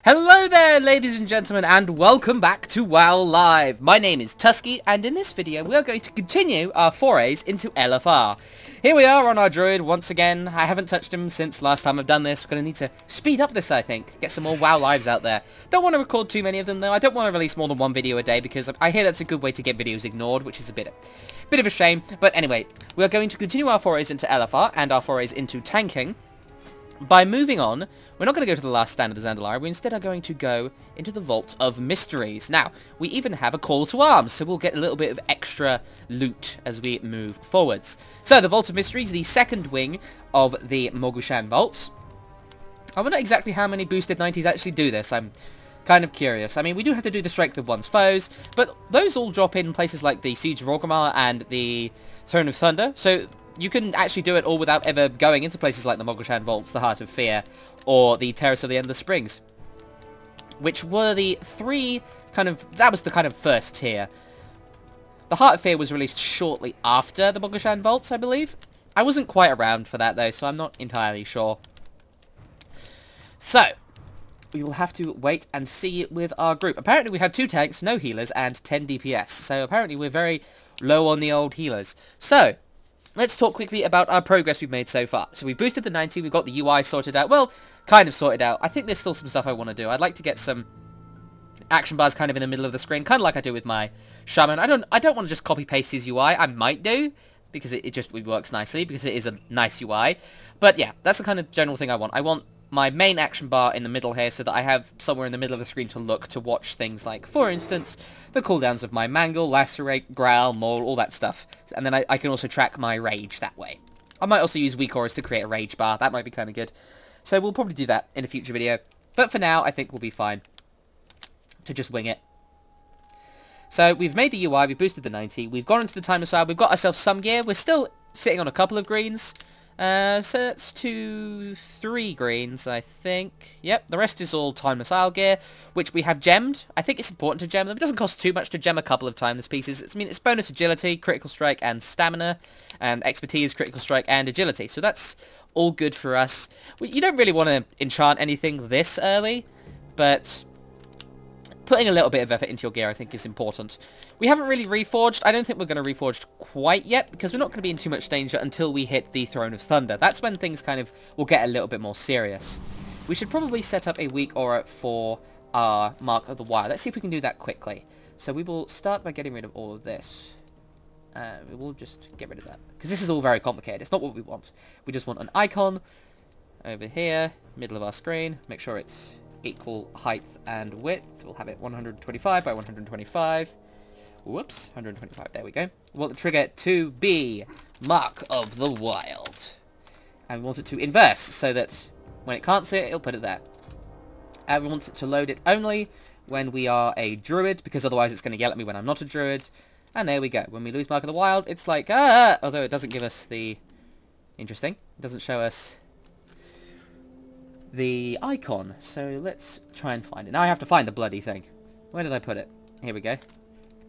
Hello there, ladies and gentlemen, and welcome back to WoW Live. My name is Tuskeh, and in this video we are going to continue our forays into LFR. Here we are on our druid once again. I haven't touched him since last time I've done this. We're going to need to speed up this, I think. Get some more WoW Lives out there. Don't want to record too many of them, though. I don't want to release more than one video a day, because I hear that's a good way to get videos ignored, which is a bit of a shame. But anyway, we are going to continue our forays into LFR and our forays into tanking. By moving on, we're not going to go to the last stand of the Zandalar. We instead are going to go into the Vault of Mysteries. Now, we even have a call to arms, so we'll get a little bit of extra loot as we move forwards. So, the Vault of Mysteries, the second wing of the Mogushan Vaults. I wonder exactly how many boosted 90s actually do this. I'm kind of curious. I mean, we do have to do the Strength of One's Foes, but those all drop in places like the Siege of Orgrimmar and the Throne of Thunder, so you can actually do it all without ever going into places like the Mogushan Vaults, the Heart of Fear, or the Terrace of the Endless Springs, which were the three that was the kind of first tier. The Heart of Fear was released shortly after the Mogushan Vaults, I believe. I wasn't quite around for that though, so I'm not entirely sure. So, we will have to wait and see with our group. Apparently we have 2 tanks, no healers, and 10 DPS, so apparently we're very low on the old healers. So, let's talk quickly about our progress we've made so far. So we boosted the 90, we've got the UI sorted out. Well, kind of sorted out. I think there's still some stuff I want to do. I'd like to get some action bars kind of in the middle of the screen, kind of like I do with my Shaman. I don't want to just copy-paste his UI. I might do, because it just works nicely, because it is a nice UI. But yeah, that's the kind of general thing I want. I want my main action bar in the middle here so that I have somewhere in the middle of the screen to look to watch things like, for instance, the cooldowns of my Mangle, Lacerate, Growl, Maul, all that stuff. And then I can also track my Rage that way. I might also use Weak Auras to create a Rage bar. That might be kind of good. So we'll probably do that in a future video. But for now, I think we'll be fine to just wing it. So we've made the UI, we've boosted the 90, we've gone into the Time Missile, we've got ourselves some gear. We're still sitting on a couple of greens. So that's 3 greens, I think. Yep, the rest is all Time Missile gear, which we have gemmed. I think it's important to gem them. It doesn't cost too much to gem a couple of Timeless pieces. It's bonus agility, critical strike, and stamina, and expertise, critical strike, and agility. So that's all good for us. You don't really want to enchant anything this early, but putting a little bit of effort into your gear, I think, is important. We haven't really reforged. I don't think we're going to reforge quite yet, because we're not going to be in too much danger until we hit the Throne of Thunder. That's when things kind of will get a little bit more serious. We should probably set up a weak aura for our Mark of the Wild. Let's see if we can do that quickly. So we will start by getting rid of all of this. We will just get rid of that, because this is all very complicated. It's not what we want. We just want an icon over here, middle of our screen. Make sure it's equal height and width. We'll have it 125 by 125. Whoops, 125, there we go. We want the trigger to be Mark of the Wild. And we want it to inverse, so that when it can't see it, it'll put it there. And we want it to load it only when we are a druid, because otherwise it's going to yell at me when I'm not a druid. And there we go. When we lose Mark of the Wild, it's like, ah! Although it doesn't give us the... Interesting. It doesn't show us the icon. So let's try and find it. Now I have to find the bloody thing. Where did I put it? Here we go.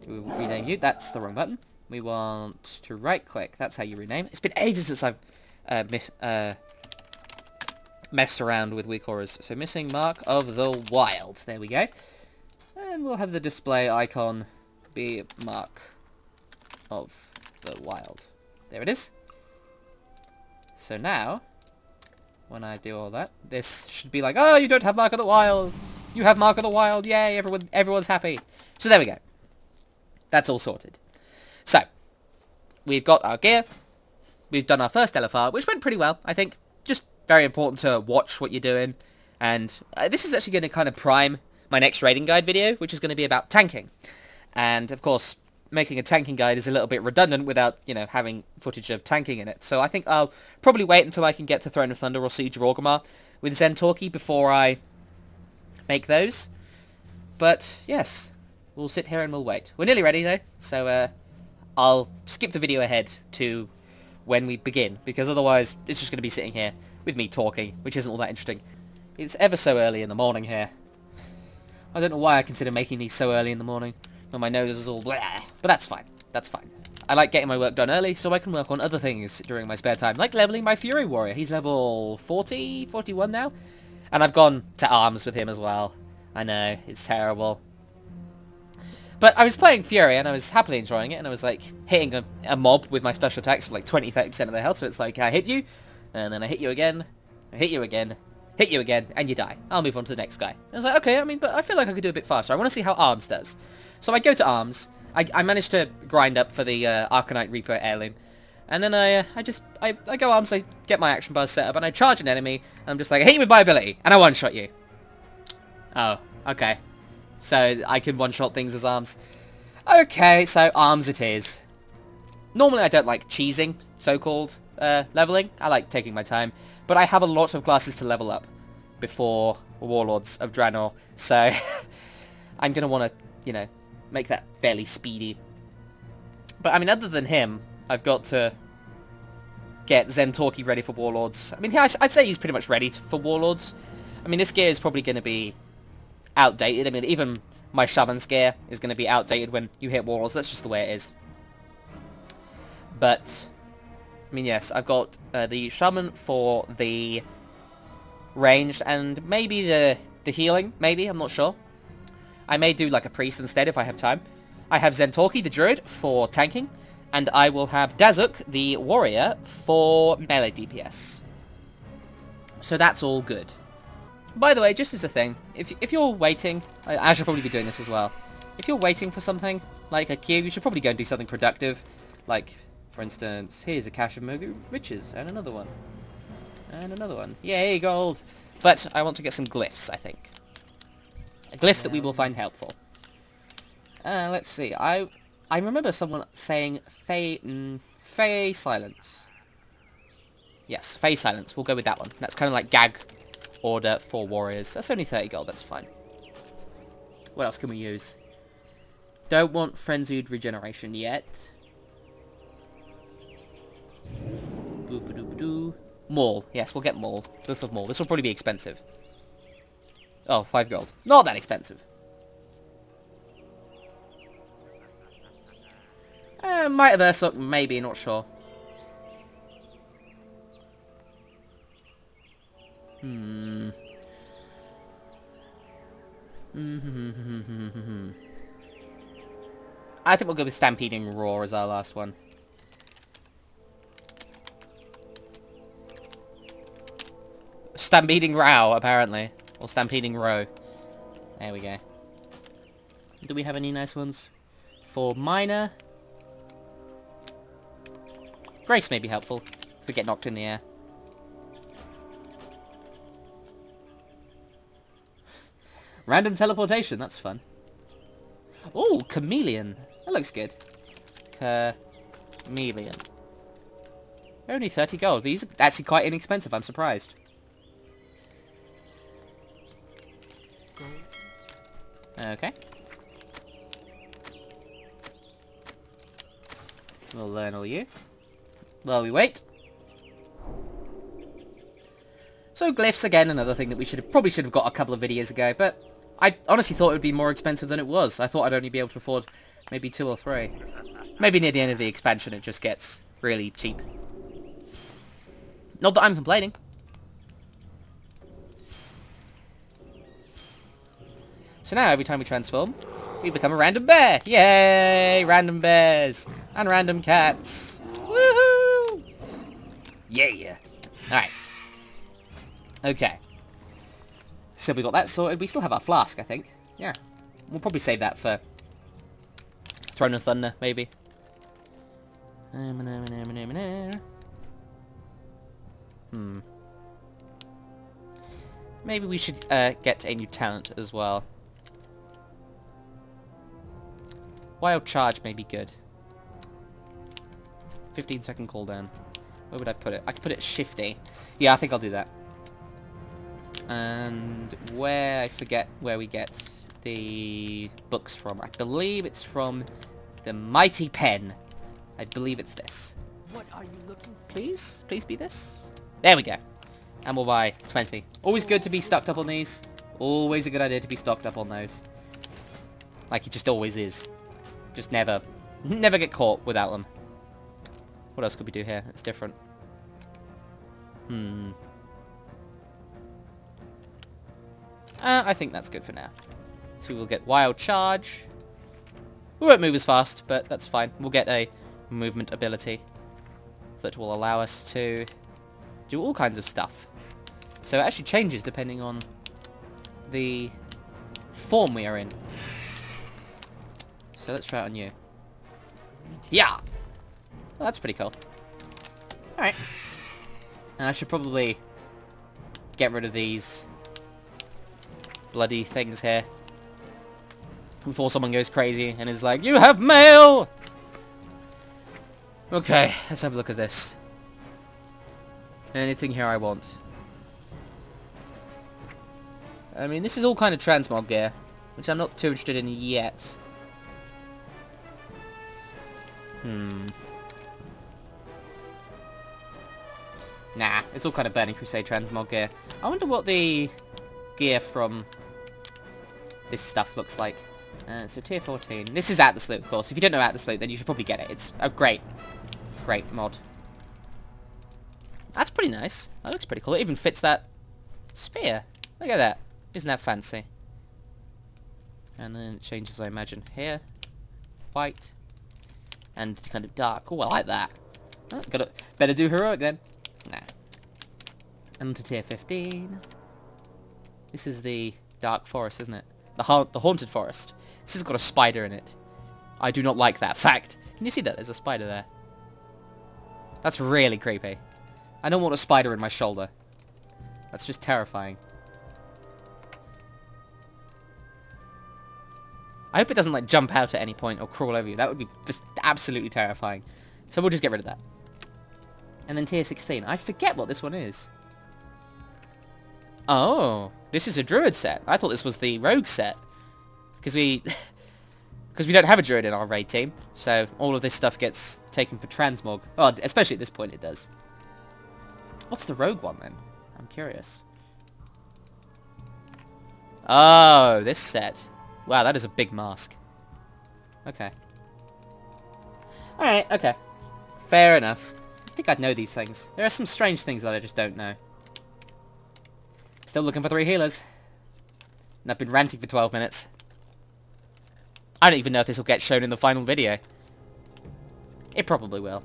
We will rename you. That's the wrong button. We want to right-click. That's how you rename. It's been ages since I've messed around with weak auras. So missing Mark of the Wild. There we go. And we'll have the display icon be Mark of the Wild. There it is. So now, when I do all that, this should be like, oh, you don't have Mark of the Wild. You have Mark of the Wild. Yay, everyone's happy. So there we go. That's all sorted. So, we've got our gear. We've done our first LFR, which went pretty well, I think. Just very important to watch what you're doing. And this is actually going to kind of prime my next raiding guide video, which is going to be about tanking. And, of course, making a tanking guide is a little bit redundant without, you know, having footage of tanking in it. So I think I'll probably wait until I can get to Throne of Thunder or Siege of Orgrimmar with Zentorki before I make those. But, yes, we'll sit here and we'll wait. We're nearly ready, though, so I'll skip the video ahead to when we begin, because otherwise it's just going to be sitting here with me talking, which isn't all that interesting. It's ever so early in the morning here. I don't know why I consider making these so early in the morning. When my nose is all blah, but that's fine. That's fine. I like getting my work done early so I can work on other things during my spare time, like leveling my Fury Warrior. He's level 40, 41 now. And I've gone to arms with him as well. I know, it's terrible. But I was playing Fury and I was happily enjoying it, and I was like hitting a mob with my special attacks for like 20-30% of their health, so it's like I hit you, and then I hit you again, I hit you again, hit you again, and you die. I'll move on to the next guy. I was like, okay, I mean, but I feel like I could do a bit faster. I want to see how arms does. So I go to arms. I managed to grind up for the Arcanite Reaper heirloom. And then I go arms, I get my action bars set up, and I charge an enemy, and I'm just like, I hit you with my ability, and I one-shot you. Oh, okay. So I can one-shot things as arms. Okay, so arms it is. Normally I don't like cheesing, so-called, leveling. I like taking my time. But I have a lot of classes to level up before Warlords of Draenor, so I'm going to want to, you know, make that fairly speedy. But, I mean, other than him, I've got to get Zentorki ready for Warlords. I mean, I'd say he's pretty much ready for Warlords. I mean, this gear is probably going to be outdated. I mean, even my Shaman's gear is going to be outdated when you hit Warlords. That's just the way it is. But, I mean, yes, I've got the Shaman for the ranged and maybe the healing, maybe, I'm not sure. I may do like a priest instead if I have time. I have Zentorki, the druid, for tanking, and I will have Dazuk, the warrior, for melee DPS. So that's all good. By the way, just as a thing, if you're waiting, I should probably be doing this as well. If you're waiting for something, like a queue, you should probably go and do something productive. Like, for instance, here's a cache of Mogu riches, and another one. And another one. Yay, gold! But I want to get some glyphs, I think. Glyphs that we will find helpful. Let's see. I remember someone saying Fey Silence. Yes, Fey Silence. We'll go with that one. That's kind of like gag order for warriors. That's only 30 gold. That's fine. What else can we use? Don't want Frenzied Regeneration yet. Boop-a-doop-a-doo. Maul. Yes, we'll get Maul. Glyph of Maul. This will probably be expensive. Oh, 5 gold. Not that expensive. Might have Ursoc, maybe, not sure. I think we'll go with Stampeding Roar as our last one. Stampeding Row, apparently. Or Stampeding Row. There we go. Do we have any nice ones? For Miner. Grace may be helpful if we get knocked in the air. Random teleportation, that's fun. Oh, Chameleon. That looks good. Chameleon. Only 30 gold. These are actually quite inexpensive, I'm surprised. Okay. We'll learn all you. While we wait. So glyphs, again, another thing that we probably should have got a couple of videos ago, but I honestly thought it would be more expensive than it was. I thought I'd only be able to afford maybe 2 or 3. Maybe near the end of the expansion it just gets really cheap. Not that I'm complaining. So now every time we transform, we become a random bear. Yay! Random bears. And random cats. Woohoo! Yeah. Alright. Okay. So we got that sorted. We still have our flask, I think. Yeah. We'll probably save that for Throne of Thunder, maybe. Maybe we should get a new talent as well. Wild Charge may be good. 15-second cooldown. Where would I put it? I could put it shifty. Yeah, I think I'll do that. And where, I forget where we get the books from. I believe it's from the Mighty Pen. I believe it's this. What are you looking for? Please? Please be this? There we go. And we'll buy 20. Always good to be stocked up on these. Always a good idea to be stocked up on those. Like it just always is. Just never Never get caught without them. What else could we do here? It's different. I think that's good for now. So we'll get Wild Charge. We won't move as fast, but that's fine. We'll get a movement ability that will allow us to do all kinds of stuff. So it actually changes depending on the form we are in. So let's try it on you. Yeah! Well, that's pretty cool. Alright. And I should probably get rid of these bloody things here before someone goes crazy and is like, "You have mail!" Okay, let's have a look at this. Anything here I want? I mean, this is all kind of transmog gear, which I'm not too interested in yet. Nah, it's all kind of Burning Crusade transmog gear. I wonder what the gear from this stuff looks like. So tier 14. This is Atlas Loot, of course. If you don't know Atlas Loot, then you should probably get it. It's a great mod. That's pretty nice. That looks pretty cool. It even fits that spear. Look at that. Isn't that fancy? And then it changes, I imagine, here. White. And kind of dark. Oh, I like that. Oh, better do heroic then. Nah. And to tier 15. This is the Dark Forest, isn't it? The Haunted Forest. This has got a spider in it. I do not like that fact. Can you see that? There's a spider there. That's really creepy. I don't want a spider in my shoulder. That's just terrifying. I hope it doesn't, like, jump out at any point or crawl over you. That would be just absolutely terrifying. So we'll just get rid of that. And then tier 16. I forget what this one is. Oh, this is a druid set. I thought this was the rogue set. Because we don't have a druid in our raid team. So all of this stuff gets taken for transmog. Well, especially at this point it does. What's the rogue one then? I'm curious. Oh, this set. Wow, that is a big mask. Okay. Alright, okay. Fair enough. I think I'd know these things. There are some strange things that I just don't know. Still looking for 3 healers. And I've been ranting for 12 minutes. I don't even know if this will get shown in the final video. It probably will.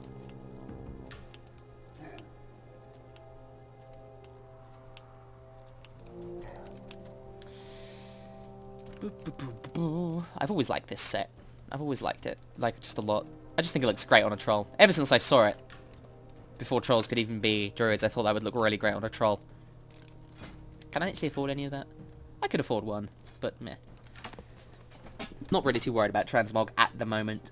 I've always liked this set. I've always liked it. Like, just a lot. I just think it looks great on a troll. Ever since I saw it, before trolls could even be druids, I thought that would look really great on a troll. Can I actually afford any of that? I could afford one, but meh. Not really too worried about transmog at the moment.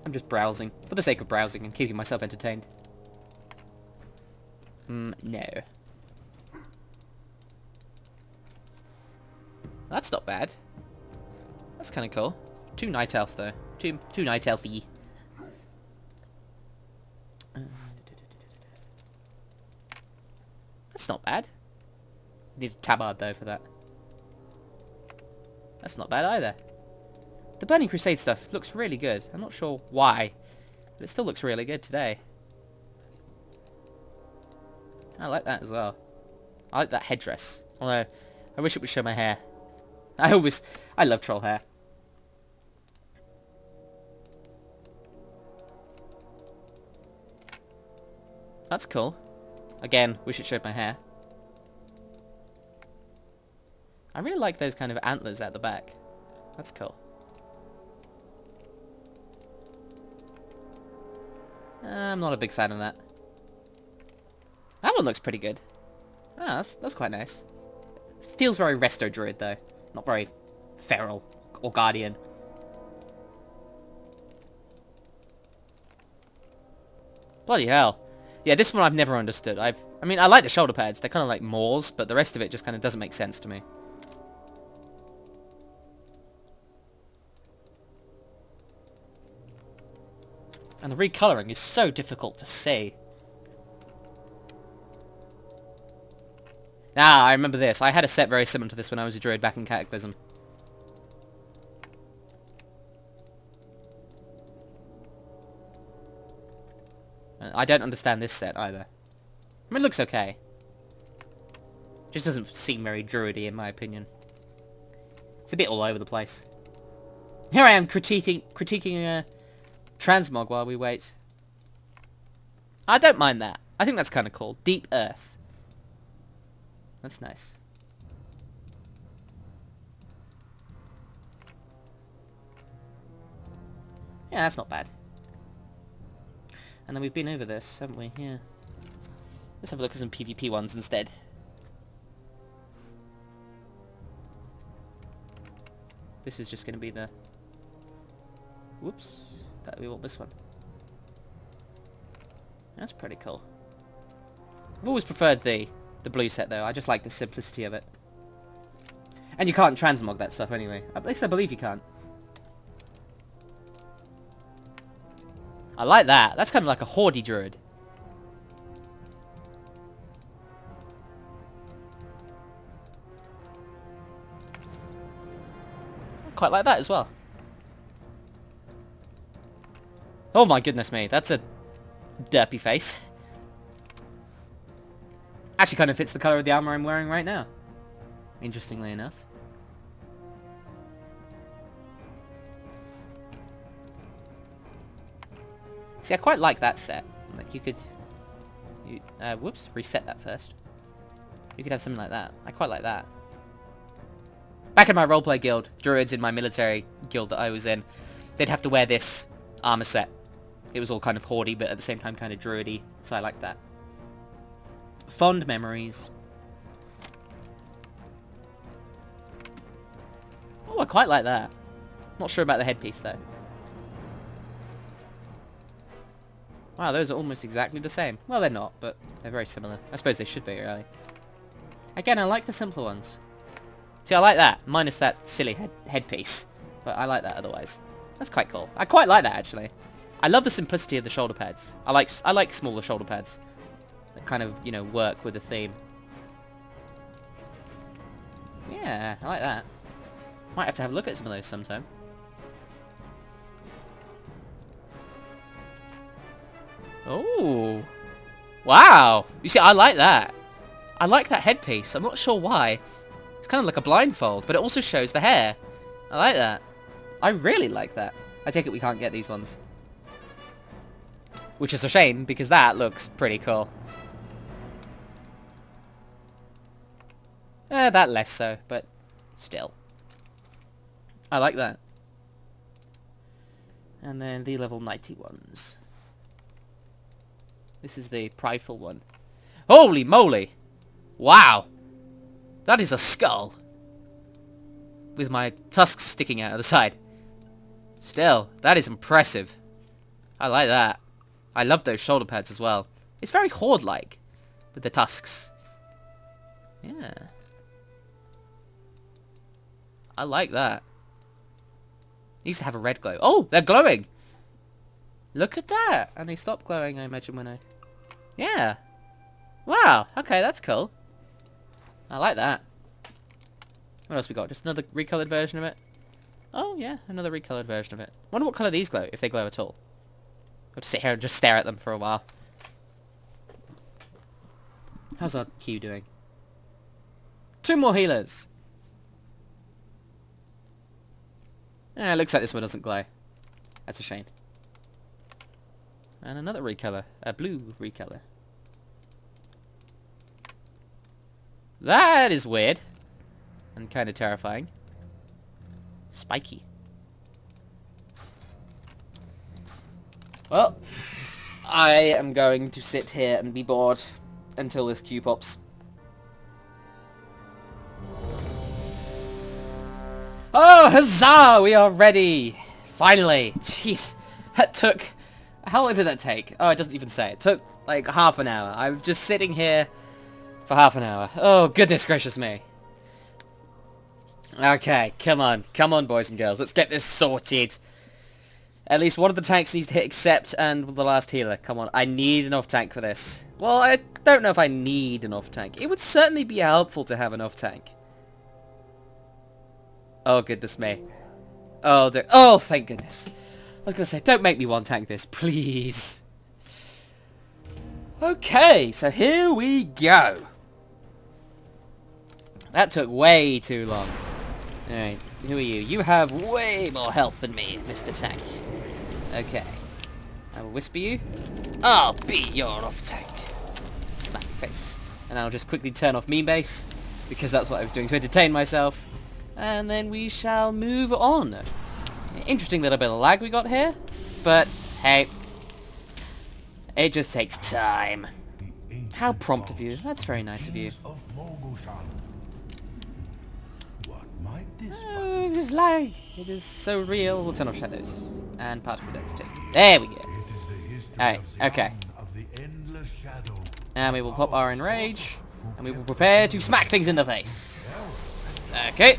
I'm just browsing, for the sake of browsing and keeping myself entertained. No. That's not bad. That's kind of cool. 2 Night Elf though. Two Night Elfy. That's not bad. Need a tabard though for that. That's not bad either. The Burning Crusade stuff looks really good. I'm not sure why, but it still looks really good today. I like that as well. I like that headdress. Although, I wish it would show my hair. I love troll hair. That's cool. Again, wish it showed my hair. I really like those kind of antlers at the back. That's cool. I'm not a big fan of that. That one looks pretty good. Ah, that's quite nice. It feels very resto druid though. Not very feral or guardian. Bloody hell. Yeah, this one I've never understood. I mean, I like the shoulder pads. They're kind of like Moors, but the rest of it just kind of doesn't make sense to me. And the recolouring is so difficult to see. Ah, I remember this. I had a set very similar to this when I was a druid back in Cataclysm. I don't understand this set either. I mean, it looks okay. Just doesn't seem very druidy in my opinion. It's a bit all over the place. Here I am critiquing a transmog while we wait. I don't mind that. I think that's kind of cool. Deep Earth. That's nice. Yeah, that's not bad. And then we've been over this, haven't we? Yeah. Let's have a look at some PvP ones instead. This is just going to be the... Whoops. We want this one. That's pretty cool. I've always preferred the blue set though. I just like the simplicity of it. And you can't transmog that stuff anyway. At least I believe you can't. I like that. That's kind of like a hoardy druid. I quite like that as well. Oh my goodness me, that's a derpy face. Actually kind of fits the colour of the armour I'm wearing right now. Interestingly enough. See, I quite like that set. Like, you could... whoops, reset that first. You could have something like that. I quite like that. Back in my roleplay guild, druids in my military guild that I was in, they'd have to wear this armour set. It was all kind of hoardy, but at the same time kind of druidy, so I like that. Fond memories. Oh, I quite like that. Not sure about the headpiece, though. Wow, those are almost exactly the same. Well, they're not, but they're very similar. I suppose they should be, really. Again, I like the simpler ones. See, I like that, minus that silly headpiece. But I like that otherwise. That's quite cool. I quite like that, actually. I love the simplicity of the shoulder pads. I like smaller shoulder pads that kind of, you know, work with the theme. Yeah, I like that. Might have to have a look at some of those sometime. Oh, wow! You see, I like that. I like that headpiece. I'm not sure why. It's kind of like a blindfold, but it also shows the hair. I like that. I really like that. I take it we can't get these ones. Which is a shame, because that looks pretty cool. That less so, but still. I like that. And then the level 90 ones. This is the prideful one. Holy moly! Wow! That is a skull! With my tusks sticking out of the side. Still, that is impressive. I like that. I love those shoulder pads as well. It's very horde-like. With the tusks. Yeah. I like that. Needs to have a red glow. Oh! They're glowing! Look at that! And they stop glowing, I imagine, when I... Yeah! Wow! Okay, that's cool. I like that. What else we got? Just another recolored version of it? Oh, yeah, another recolored version of it. Wonder what colour these glow, if they glow at all. I'll just sit here and just stare at them for a while. How's our queue doing? 2 more healers! It looks like this one doesn't glow. That's a shame. And another recolor. A blue recolor. That is weird. And kind of terrifying. Spiky. Well, I am going to sit here and be bored until this queue pops. Oh, huzzah! We are ready! Finally! Jeez. That took... How long did that take? Oh, it doesn't even say. It took, like, half an hour. I'm just sitting here for half an hour. Oh, goodness gracious me. Okay, come on. Come on, boys and girls. Let's get this sorted. At least one of the tanks needs to hit accept and the last healer. Come on. I need an off-tank for this. Well, I don't know if I need an off-tank. It would certainly be helpful to have an off-tank. Oh, goodness me. Oh, oh, thank goodness. I was going to say, don't make me one-tank this, please. Okay, so here we go. That took way too long. Alright, who are you? You have way more health than me, Mr. Tank. Okay. I will whisper you. I'll be your off-tank. Smack your face. And I'll just quickly turn off meme base, because that's what I was doing to entertain myself. And then we shall move on. Interesting little bit of lag we got here, but hey, it just takes time. How prompt of you. That's very nice of you. Oh, this lag. It is so real. We'll turn off shadows and particle density. There we go. Alright, okay. And we will pop our enrage, and we will prepare to smack things in the face. Okay.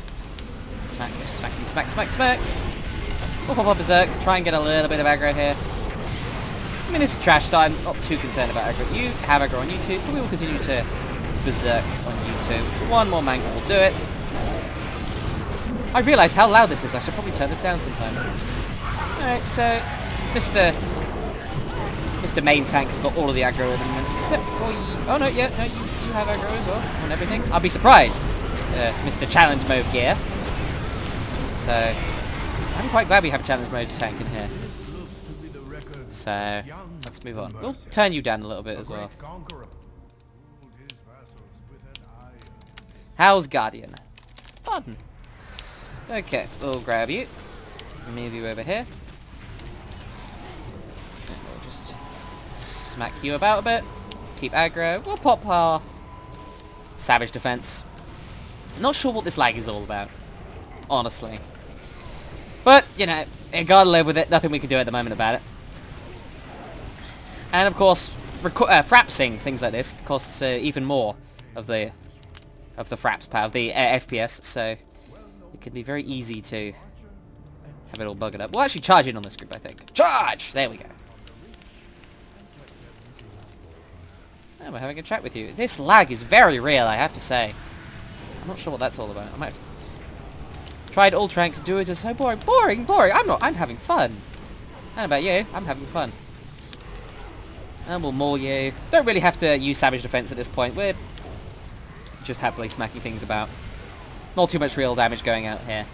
Smack, smackety, smack, smack, smack. We'll pop up berserk, try and get a little bit of aggro here. I mean, this is trash, so I'm not too concerned about aggro. You have aggro on you too, so we will continue to berserk on you too. One more mangle will do it. I realise how loud this is. I should probably turn this down sometime. Alright, so Mr. Main Tank has got all of the aggro at the moment, except for you. Oh no, yeah, no, you have aggro as well on everything. I'll be surprised, Mr. Challenge Mode Gear. So I'm quite glad we have a Challenge Mode tank in here. So let's move on. We'll turn you down a little bit as well. How's Guardian? Fun. Okay, we'll grab you. Move you over here. And we'll just smack you about a bit. Keep aggro. We'll pop our Savage Defense. Not sure what this lag is all about, honestly. But, you know, you gotta live with it. Nothing we can do at the moment about it. And of course, frapsing things like this costs even more of the fraps power, of the FPS. So it can be very easy to have it all buggered up. We'll actually charge in on this group, I think. Charge! There we go. Oh, we're having a chat with you. This lag is very real, I have to say. I'm not sure what that's all about. I might have tried all tranks, do it is so boring. Boring! I'm having fun. How about you? I'm having fun. And we'll maul you. Don't really have to use Savage Defense at this point. We're just happily smacking things about. Not too much real damage going out here.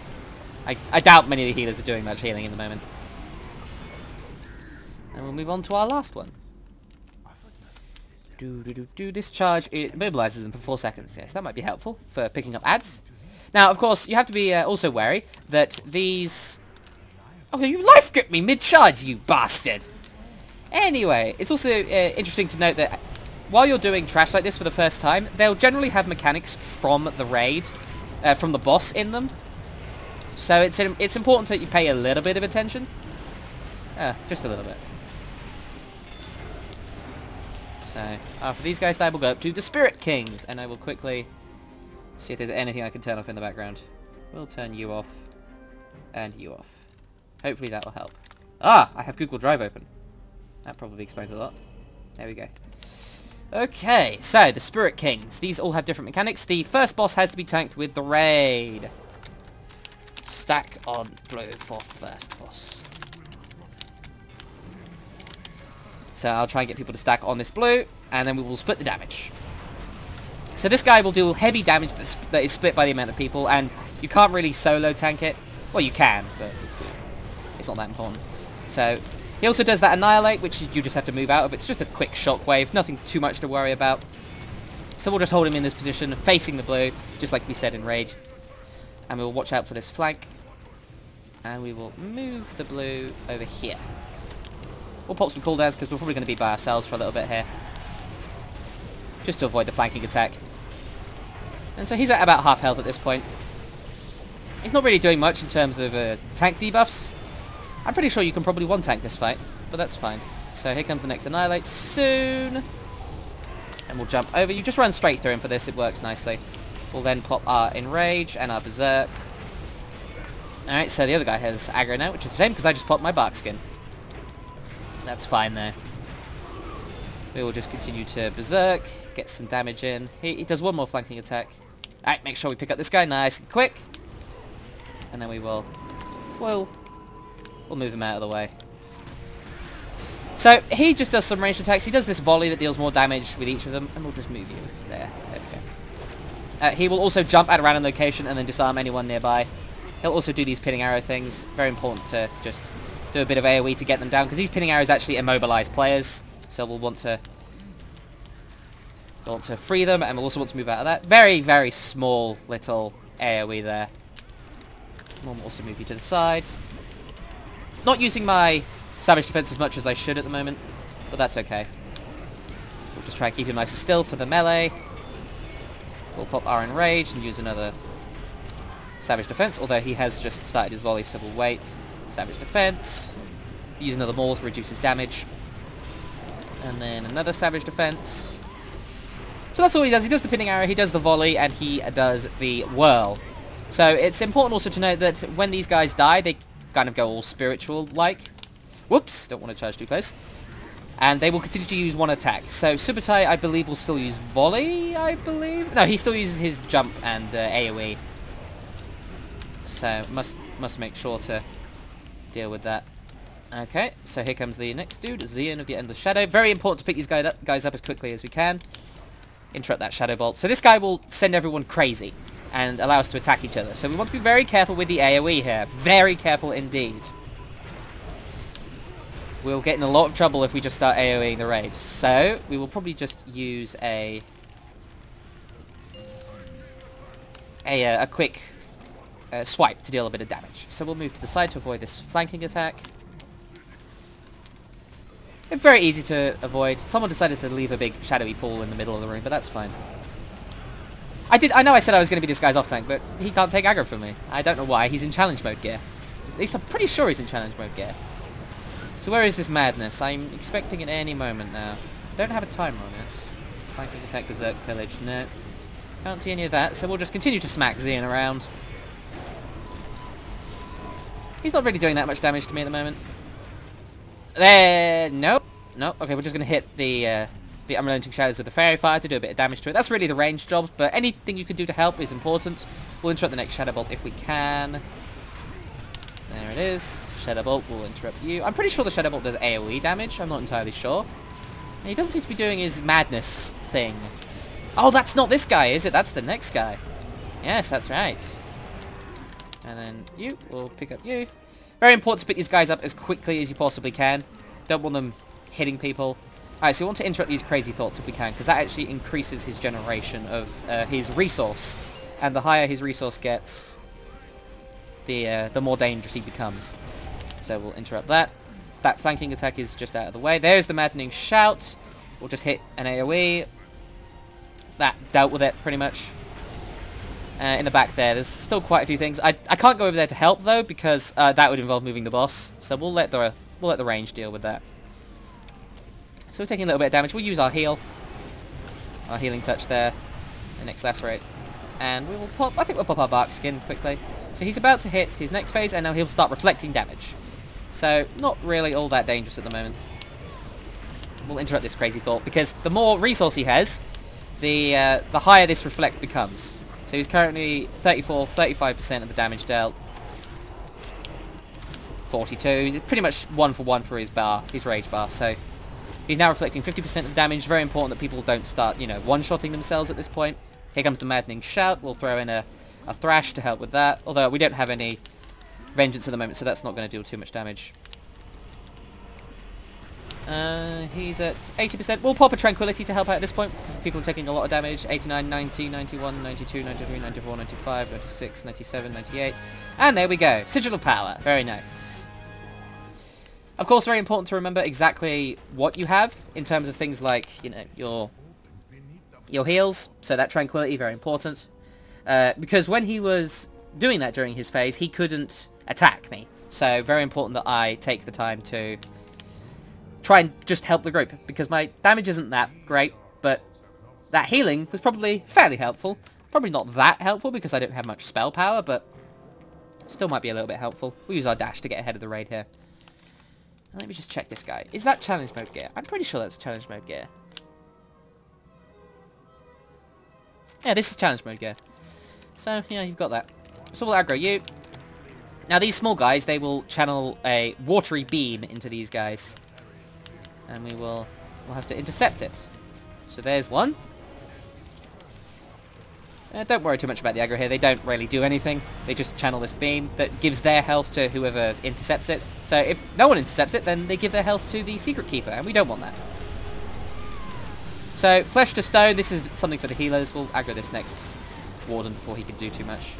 I doubt many of the healers are doing much healing in the moment. And we'll move on to our last one. This charge, it mobilizes them for 4 seconds. Yes, that might be helpful for picking up ads. Now, of course, you have to be also wary that these... Oh, you life gripped me mid-charge, you bastard! Anyway, it's also interesting to note that while you're doing trash like this for the first time, they'll generally have mechanics from the raid, from the boss in them. So it's important that you pay a little bit of attention. Just a little bit. So, after these guys die, we'll go up to the Spirit Kings, and I will quickly see if there's anything I can turn off in the background. We'll turn you off, and you off. Hopefully that will help. Ah! I have Google Drive open. That probably explains a lot. There we go. Okay, so the Spirit Kings. These all have different mechanics. The first boss has to be tanked with the raid. Stack on blue for first boss. So I'll try and get people to stack on this blue, and then we will split the damage. So this guy will do heavy damage that is split by the amount of people, and you can't really solo tank it. Well, you can, but it's not that important. So he also does that Annihilate, which you just have to move out of. It's just a quick shockwave, nothing too much to worry about. So we'll just hold him in this position, facing the blue, just like we said in Rage. And we'll watch out for this flank. And we will move the blue over here. We'll pop some cooldowns because we're probably going to be by ourselves for a little bit here. Just to avoid the flanking attack. And so he's at about half health at this point. He's not really doing much in terms of tank debuffs. I'm pretty sure you can probably one-tank this fight, but that's fine. So here comes the next Annihilate soon. And we'll jump over. You just run straight through him for this. It works nicely. We'll then pop our Enrage and our Berserk. Alright, so the other guy has aggro now, which is a shame because I just popped my bark skin. That's fine there. We will just continue to Berserk, get some damage in. He does one more flanking attack. Alright, make sure we pick up this guy nice and quick. And then we'll move him out of the way. So he just does some ranged attacks. He does this volley that deals more damage with each of them, and we'll just move you there. There we go. He will also jump at a random location and then disarm anyone nearby. He'll also do these pinning arrow things. Very important to just do a bit of AoE to get them down, because these pinning arrows actually immobilize players. So we'll want to free them, and we'll also want to move out of that. Very, very small little AoE there. We'll also move you to the side. Not using my Savage Defense as much as I should at the moment, but that's okay. We'll just try and keep him nice and still for the melee. We'll pop R Enrage and use another Savage Defense, although he has just started his volley, so we'll wait. Savage Defense. Use another Maul to reduce his damage. And then another Savage Defense. So that's all he does. He does the pinning arrow, he does the volley, and he does the whirl. So it's important also to note that when these guys die, they kind of go all spiritual-like. Whoops, don't want to charge too close. And they will continue to use one attack. So Subutai, I believe, will still use volley, I believe? No, he still uses his jump and AoE. So must make sure to deal with that. Okay, so here comes the next dude, Xian of the Endless Shadow. Very important to pick these guys up as quickly as we can. Interrupt that Shadow Bolt. So this guy will send everyone crazy and allow us to attack each other. So we want to be very careful with the AoE here. Very careful indeed. We'll get in a lot of trouble if we just start AoEing the raid. So we will probably just use a quick swipe to deal a bit of damage. So we'll move to the side to avoid this flanking attack. It's very easy to avoid. Someone decided to leave a big shadowy pool in the middle of the room, but that's fine. I know I said I was going to be this guy's off tank, but he can't take aggro from me. I don't know why. He's in challenge mode gear. At least I'm pretty sure he's in challenge mode gear. So where is this madness? I'm expecting it any moment now. Don't have a timer on it. Flanking attack, berserk, pillage. No. Can't see any of that, so we'll just continue to smack Xian around. He's not really doing that much damage to me at the moment. There, nope. Nope. Okay, we're just going to hit the Unrelenting Shadows with the Fairy Fire to do a bit of damage to it. That's really the range job, but anything you can do to help is important. We'll interrupt the next Shadow Bolt if we can. There it is. Shadow Bolt will interrupt you. I'm pretty sure the Shadow Bolt does AoE damage. I'm not entirely sure. And he doesn't seem to be doing his madness thing. Oh, that's not this guy, is it? That's the next guy. Yes, that's right. And then you will pick up you. Very important to pick these guys up as quickly as you possibly can. Don't want them hitting people. Alright, so we want to interrupt these crazy thoughts if we can, because that actually increases his generation of his resource. And the higher his resource gets, the more dangerous he becomes. So we'll interrupt that. That flanking attack is just out of the way. There's the Maddening Shout. We'll just hit an AoE. That dealt with it, pretty much. In the back there's still quite a few things. I can't go over there to help, though, because that would involve moving the boss. So we'll let the range deal with that. So we're taking a little bit of damage. We'll use our heal. Our healing touch there. The next lacerate. And we will pop... I think we'll pop our bark skin quickly. So he's about to hit his next phase, and now he'll start reflecting damage. So not really all that dangerous at the moment. We'll interrupt this crazy thought, because the more resource he has, the higher this reflect becomes. So he's currently 35% of the damage dealt. 42. He's pretty much 1 for 1 for his bar, his rage bar. So he's now reflecting 50% of the damage. Very important that people don't start, one-shotting themselves at this point. Here comes the Maddening Shout. We'll throw in a Thrash to help with that. Although we don't have any Vengeance at the moment, so that's not going to deal too much damage. He's at 80%. We'll pop a Tranquility to help out at this point, because people are taking a lot of damage. 89, 90, 91, 92, 93, 94, 95, 96, 97, 98. And there we go. Sigil of Power. Very nice. Of course, very important to remember exactly what you have in terms of things like, your heals. So that Tranquility, very important. Because when he was doing that during his phase, he couldn't attack me. So very important that I take the time to try and just help the group, because my damage isn't that great, but that healing was probably fairly helpful. Probably not that helpful because I don't have much spell power, but still might be a little bit helpful. We'll use our dash to get ahead of the raid here. Let me just check this guy. Is that challenge mode gear? I'm pretty sure that's challenge mode gear. Yeah, this is challenge mode gear. So, yeah, you've got that. So we'll aggro you. Now, these small guys, they will channel a watery beam into these guys. And we'll have to intercept it. So there's one. Don't worry too much about the aggro here. They don't really do anything. They just channel this beam that gives their health to whoever intercepts it. So if no one intercepts it, then they give their health to the Secret Keeper, and we don't want that. So, Flesh to Stone, this is something for the healers. We'll aggro this next Warden before he can do too much.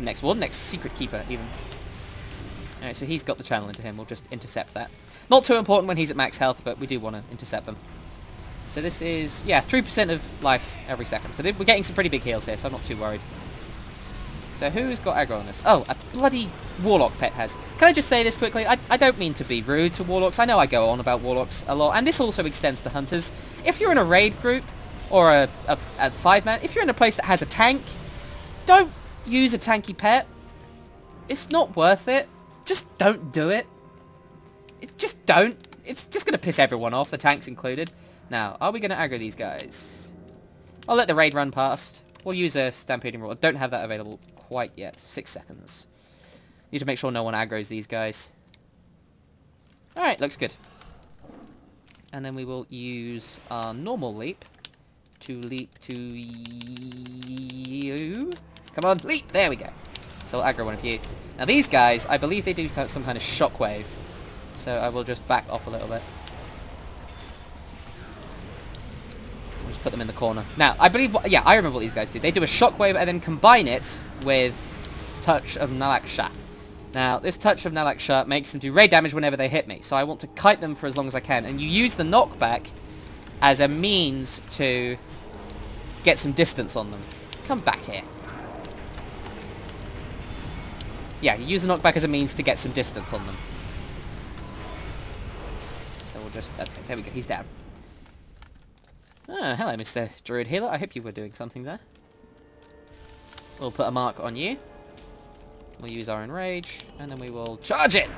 Next Warden, next Secret Keeper, even. Alright, so he's got the channel into him. We'll just intercept that. Not too important when he's at max health, but we do want to intercept them. So this is, yeah, 3% of life every second. So we're getting some pretty big heals here, so I'm not too worried. So who's got aggro on this? Oh, a bloody Warlock pet has. Can I just say this quickly? I don't mean to be rude to Warlocks. I know I go on about Warlocks a lot, and this also extends to Hunters. If you're in a raid group, or a 5-man, if you're in a place that has a tank, don't use a tanky pet. It's not worth it. Just don't do it. Just don't. It's just going to piss everyone off, the tanks included. Now, are we going to aggro these guys? I'll let the raid run past. We'll use a Stampeding Roar. Don't have that available quite yet. 6 seconds. Need to make sure no one aggroes these guys. Alright, looks good. And then we will use our normal leap to leap to you. Come on, leap! There we go. So I'll aggro one of you. Now these guys, I believe they do some kind of shockwave. So I will just back off a little bit. We'll just put them in the corner. Now, I believe, yeah, I remember what these guys do. They do a shockwave and then combine it with Touch of Nalak Shah. Now, this Touch of Nalak Shah makes them do raid damage whenever they hit me. So I want to kite them for as long as I can. And you use the knockback as a means to get some distance on them. Come back here. Yeah, you use the knockback as a means to get some distance on them. So we'll just... Okay, there we go. He's down. Ah, hello, Mr. Druid Healer. I hope you were doing something there. We'll put a mark on you. We'll use our Enrage, and then we will charge it!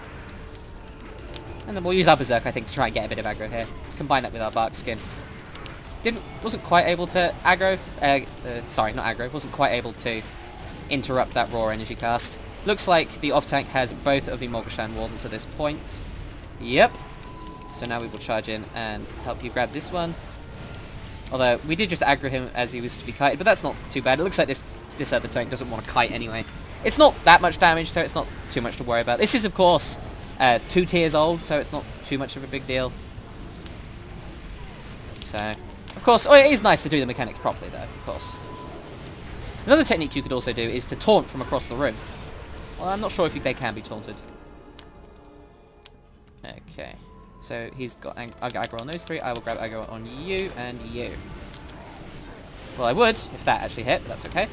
And then we'll use our Berserk, I think, to try and get a bit of aggro here. Combine that with our Bark Skin. Wasn't quite able to aggro... sorry, not aggro. Wasn't quite able to interrupt that Raw Energy cast. Looks like the off-tank has both of the Mogashan Wardens at this point. Yep. So now we will charge in and help you grab this one. Although, we did just aggro him as he was to be kited, but that's not too bad. It looks like this other tank doesn't want to kite anyway. It's not that much damage, so it's not too much to worry about. This is, of course, 2 tiers old, so it's not too much of a big deal. So, of course, oh, it is nice to do the mechanics properly, though, of course. Another technique you could also do is to taunt from across the room. Well, I'm not sure if they can be taunted. Okay. So he's got aggro on those 3. I will grab aggro on you and you. Well, I would if that actually hit, but that's okay.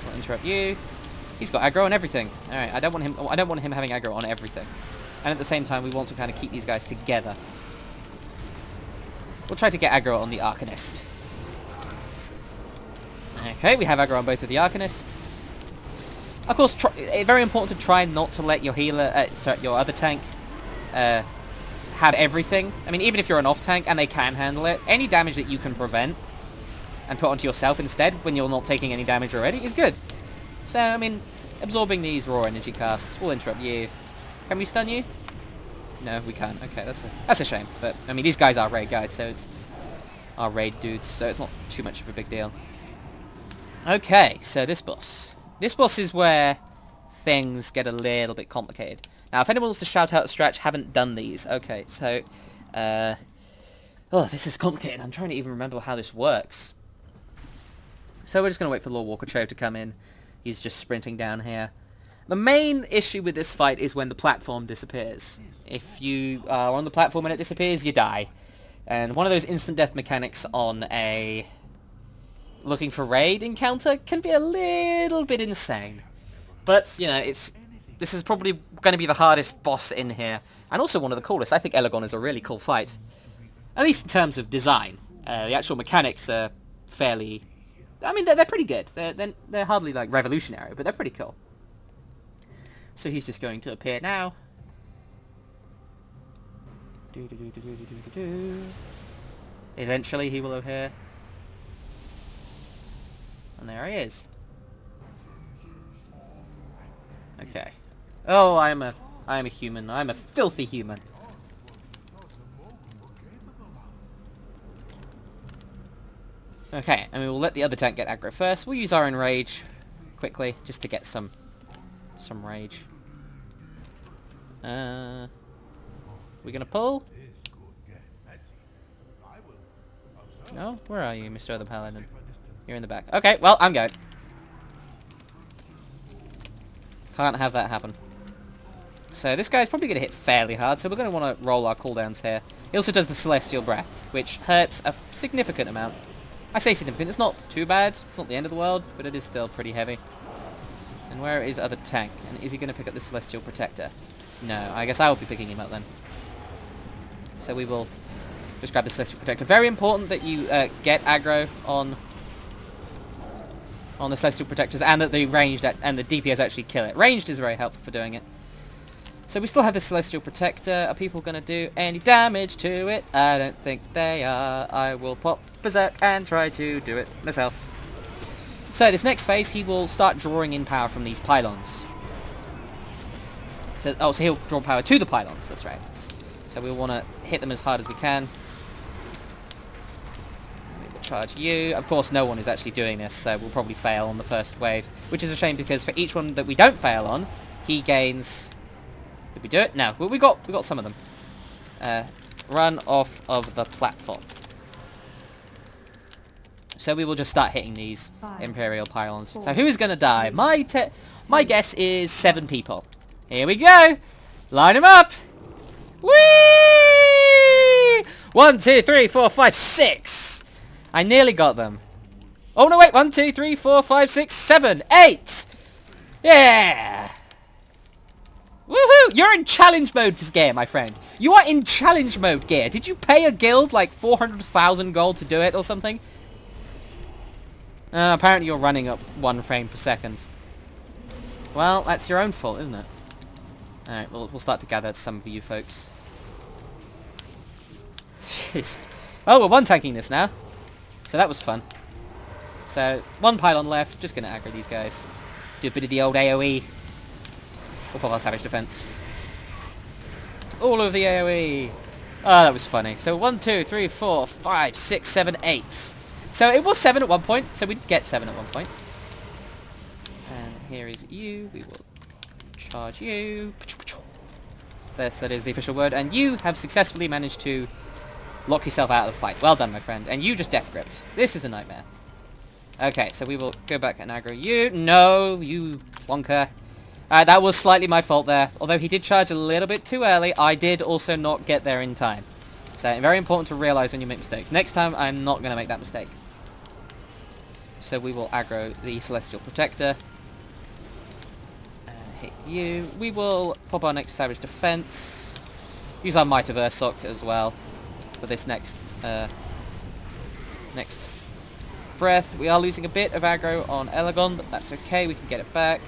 I'll interrupt you. He's got aggro on everything. All right, I don't want him having aggro on everything. And at the same time, we want to kind of keep these guys together. We'll try to get aggro on the Arcanist. Okay, we have aggro on both of the Arcanists. Of course, very important to try not to let your healer, sorry, your other tank, have everything. I mean, even if you're an off-tank and they can handle it, any damage that you can prevent and put onto yourself instead when you're not taking any damage already is good. So, I mean, absorbing these raw energy casts will interrupt you. Can we stun you? No, we can't. Okay, that's a shame. But, I mean, these guys are raid guides, so it's our raid dudes, so it's not too much of a big deal. Okay, so this boss. This boss is where things get a little bit complicated. Now, if anyone wants to shout out Stratch, haven't done these. Okay, so... oh, this is complicated. I'm trying to even remember how this works. So we're just going to wait for Lord Walker to come in. He's just sprinting down here. The main issue with this fight is when the platform disappears. If you are on the platform and it disappears, you die. And one of those instant death mechanics on a looking for raid encounter can be a little bit insane. But, you know, this is probably going to be the hardest boss in here. And also one of the coolest. I think Elagon is a really cool fight. At least in terms of design. The actual mechanics are fairly... I mean, they're pretty good. They're hardly, like, revolutionary, but they're pretty cool. So he's just going to appear now. Eventually he will appear. And there he is. Okay. Oh, I am a human. I'm a filthy human. Okay, and we will let the other tank get aggro first. We'll use our enrage quickly, just to get some rage. We gonna pull? No? Where are you, Mr. Other Paladin? You're in the back. Okay, well, I'm going. Can't have that happen. So this guy's probably going to hit fairly hard, so we're going to want to roll our cooldowns here. He also does the Celestial Breath, which hurts a significant amount. I say significant, it's not too bad, it's not the end of the world, but it is still pretty heavy. And where is other tank? And is he going to pick up the Celestial Protector? No, I guess I will be picking him up then. So we will just grab the Celestial Protector. Very important that you get aggro on the Celestial Protectors, and that the ranged and the DPS actually kill it. Ranged is very helpful for doing it. So we still have the Celestial Protector. Are people going to do any damage to it? I don't think they are. I will pop Berserk and try to do it myself. So this next phase, he will start drawing in power from these pylons. So he'll draw power to the pylons, that's right. So we'll want to hit them as hard as we can. We will charge you. Of course, no one is actually doing this, so we'll probably fail on the first wave, which is a shame because for each one that we don't fail on, he gains... Did we do it? No. Well, we got some of them. Run off of the platform. So we will just start hitting these Imperial pylons. So who is going to die? My guess is 7 people. Here we go. Line them up. Whee! 1, 2, 3, 4, 5, 6. I nearly got them. Oh no, wait. 1, 2, 3, 4, 5, 6, 7, 8. Yeah. Woohoo! You're in challenge mode gear, my friend. You are in challenge mode gear. Did you pay a guild like 400,000 gold to do it or something? Apparently you're running up 1 frame per second. Well, that's your own fault, isn't it? Alright, we'll start to gather some of you folks. Jeez. Oh, we're one-tanking this now. So that was fun. So, 1 pylon left. Just going to aggro these guys. Do a bit of the old AoE. We'll pop our Savage Defense. All of the AoE. Oh, that was funny. So 1, 2, 3, 4, 5, 6, 7, 8. So it was 7 at one point. So we did get 7 at one point. And here is you. We will charge you. Yes, that is the official word. And you have successfully managed to lock yourself out of the fight. Well done, my friend. And you just death gripped. This is a nightmare. Okay, so we will go back and aggro you. No, you plonker. That was slightly my fault there. Although he did charge a little bit too early, I did also not get there in time. So very important to realise when you make mistakes. Next time, I'm not going to make that mistake. So we will aggro the Celestial Protector. Hit you. We will pop our next Savage Defense. Use our Might of Ursoc as well for this next breath. We are losing a bit of aggro on Elagon, but that's okay. We can get it back.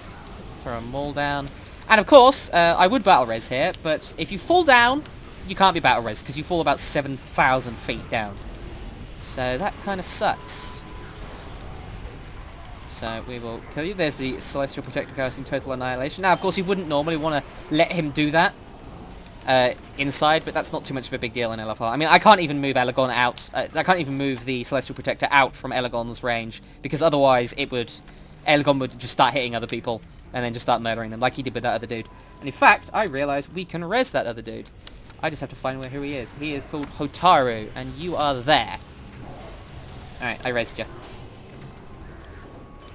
Throw them all down. And of course, I would battle res here, but if you fall down, you can't be battle res because you fall about 7,000 feet down. So that kind of sucks. So we will kill you. There's the Celestial Protector casting Total Annihilation. Now, of course, you wouldn't normally want to let him do that inside, but that's not too much of a big deal in LFR. I mean, I can't even move Elagon out. I can't even move the Celestial Protector out from Elagon's range because otherwise Elagon would just start hitting other people and then just start murdering them like he did with that other dude. And in fact, I realised we can res that other dude. I just have to find who he is. He is called Hotaru, and you are there. Alright, I resed you.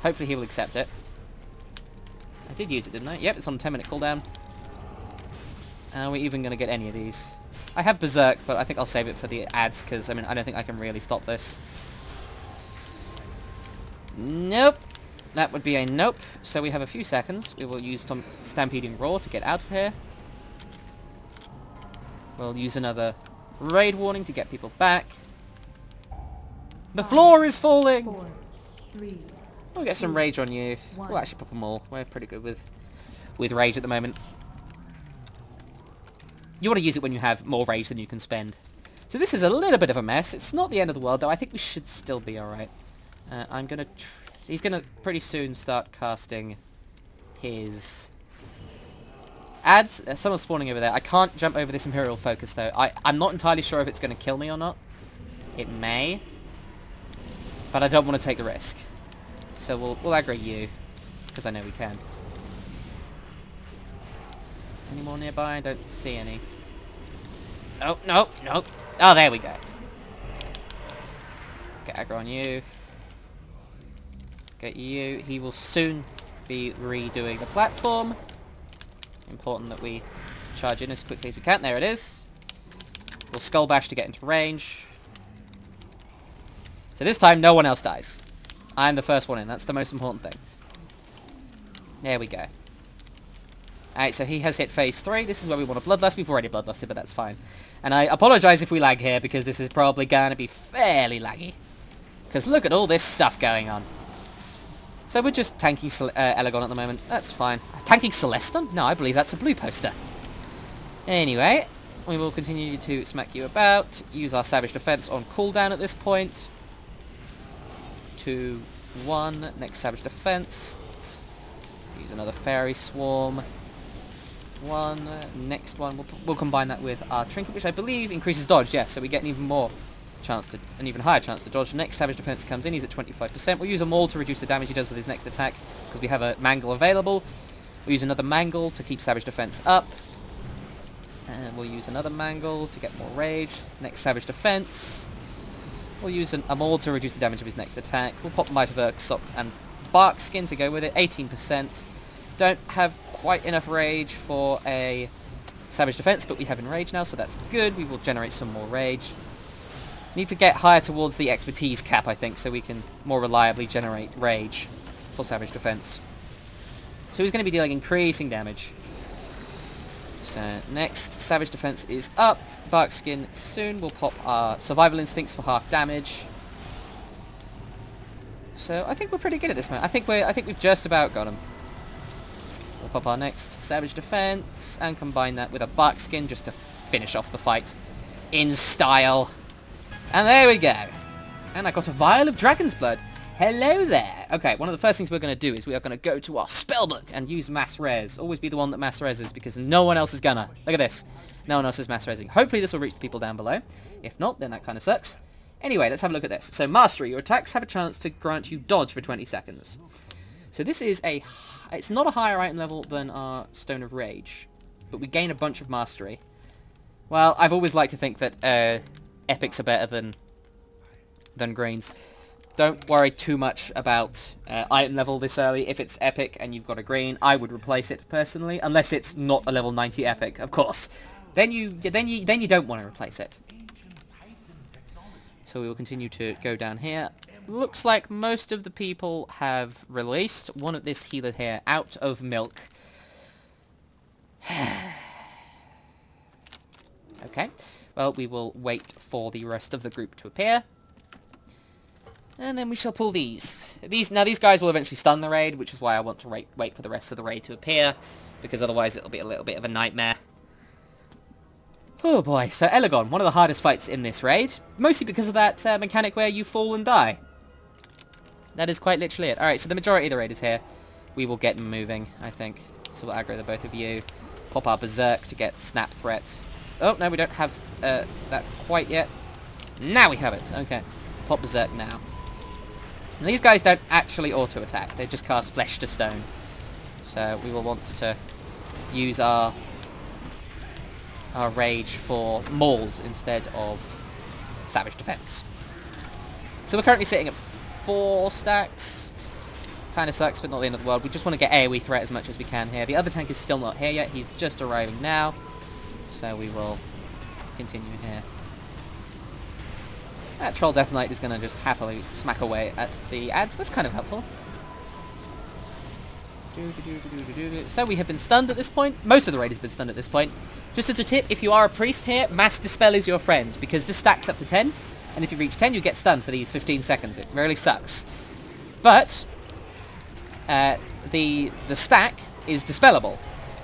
Hopefully he will accept it. I did use it, didn't I? Yep, it's on 10-minute cooldown. Are we even going to get any of these? I have Berserk, but I think I'll save it for the ads, because, I mean, I don't think I can really stop this. Nope. That would be a nope. So we have a few seconds. We will use some Stampeding Roar to get out of here. We'll use another raid warning to get people back. The floor is falling! 4, 3, We'll get some rage on you. We'll actually pop them all. We're pretty good with rage at the moment. You want to use it when you have more rage than you can spend. So this is a little bit of a mess. It's not the end of the world, though. I think we should still be alright. I'm going to... He's going to pretty soon start casting his ads. Someone's spawning over there. I can't jump over this Imperial Focus, though. I'm not entirely sure if it's going to kill me or not. It may. But I don't want to take the risk. So we'll aggro you. Because I know we can. Any more nearby? I don't see any. Oh, no, no. Oh, there we go. Get aggro on you. Get you. He will soon be redoing the platform. Important that we charge in as quickly as we can. There it is. We'll skull bash to get into range. So this time no one else dies. I'm the first one in. That's the most important thing. There we go. Alright, so he has hit phase 3. This is where we want to bloodlust. We've already bloodlusted, but that's fine. And I apologise if we lag here, because this is probably going to be fairly laggy. Because look at all this stuff going on. So we're just tanking Elegon at the moment. That's fine. Tanking Celeston? No, I believe that's a blue poster. Anyway, we will continue to smack you about. Use our Savage Defense on cooldown at this point. 2, 1. Next Savage Defense. Use another Fairy Swarm. 1. Next one. We'll combine that with our Trinket, which I believe increases dodge. Yeah, so we get an even higher chance to dodge. Next Savage Defense comes in. He's at 25%. We'll use a Maul to reduce the damage he does with his next attack, because we have a Mangle available. We'll use another Mangle to keep Savage Defense up. And we'll use another Mangle to get more rage. Next Savage Defense. We'll use a Maul to reduce the damage of his next attack. We'll pop Might of Urksop and Bark Skin to go with it. 18%. Don't have quite enough rage for a Savage Defense, but we have Enrage now, so that's good. We will generate some more rage. Need to get higher towards the expertise cap, I think, so we can more reliably generate rage for Savage Defense. So he's going to be dealing increasing damage. So next, Savage Defense is up. Bark Skin soon. We'll pop our Survival Instincts for half damage. So I think we're pretty good at this, man. I think we've just about got him. We'll pop our next Savage Defense and combine that with a Bark Skin just to finish off the fight in style. And there we go. And I got a vial of Dragon's Blood. Hello there. Okay, one of the first things we're going to do is we are going to go to our spellbook and use mass res. Always be the one that mass reses, because no one else is gonna. Look at this. No one else is mass resing. Hopefully this will reach the people down below. If not, then that kind of sucks. Anyway, let's have a look at this. So Mastery. Your attacks have a chance to grant you dodge for 20 seconds. So this is a... It's not a higher item level than our Stone of Rage, but we gain a bunch of Mastery. Well, I've always liked to think that epics are better than greens. Don't worry too much about item level this early. If it's epic and you've got a green, I would replace it personally, unless it's not a level 90 epic, of course. Then you don't want to replace it. So we will continue to go down here. Looks like most of the people have released one of this healer here out of milk. Okay. Well, we will wait for the rest of the group to appear. And then we shall pull these. Now these guys will eventually stun the raid, which is why I want to wait for the rest of the raid to appear, because otherwise it'll be a little bit of a nightmare. Oh boy, so Elegon, one of the hardest fights in this raid, mostly because of that mechanic where you fall and die. That is quite literally it. Alright, so the majority of the raid is here. We will get moving, I think. So we'll aggro the both of you. Pop our Berserk to get Snap Threat. Oh, no, we don't have that quite yet. Now we have it. Okay. Pop Berserk now. And these guys don't actually auto-attack. They just cast Flesh to Stone. So we will want to use our Rage for Mauls instead of Savage Defense. So we're currently sitting at 4 stacks. Kind of sucks, but not the end of the world. We just want to get AoE threat as much as we can here. The other tank is still not here yet. He's just arriving now. So we will continue here. That Troll Death Knight is going to just happily smack away at the ads. That's kind of helpful. So we have been stunned at this point. Most of the raid has been stunned at this point. Just as a tip, if you are a priest here, Mass Dispel is your friend, because this stacks up to 10, and if you reach 10 you get stunned for these 15 seconds. It really sucks. But the stack is dispellable.